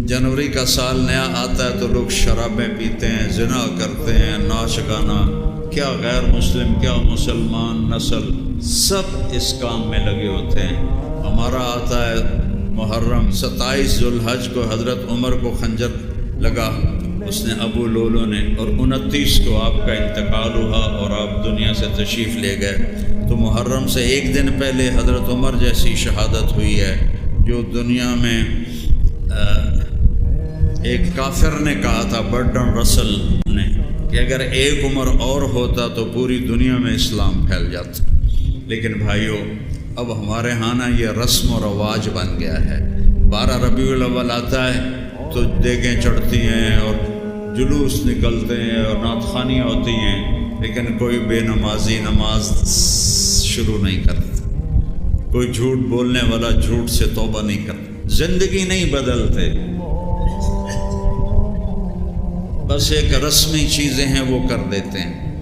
जनवरी का साल नया आता है तो लोग शराबें पीते हैं, ज़िना करते हैं, नाच गाना, क्या गैर मुस्लिम क्या मुसलमान नस्ल सब इस काम में लगे होते हैं। हमारा आता है मुहर्रम, 27 जुल्हज को हज़रत उमर को खंजर लगा उसने अबू लोलो ने, और 29 को आपका इंतकाल हुआ और आप दुनिया से तशरीफ़ ले गए। तो मुहर्रम से एक दिन पहले हज़रत उमर जैसी शहादत हुई है, जो दुनिया में एक काफिर ने कहा था, बर्टन रसल ने, कि अगर एक उमर और होता तो पूरी दुनिया में इस्लाम फैल जाता। लेकिन भाइयों, अब हमारे यहाँ ना ये रस्म और रवाज बन गया है। 12 रबीउल अव्वल आता है तो देगें चढ़ती हैं और जुलूस निकलते हैं और नातखानियाँ होती हैं, लेकिन कोई बेनमाजी नमाज शुरू नहीं करता, कोई झूठ बोलने वाला झूठ से तौबा नहीं करता, ज़िंदगी नहीं बदलते, बस एक रस्मी चीज़ें हैं वो कर देते हैं।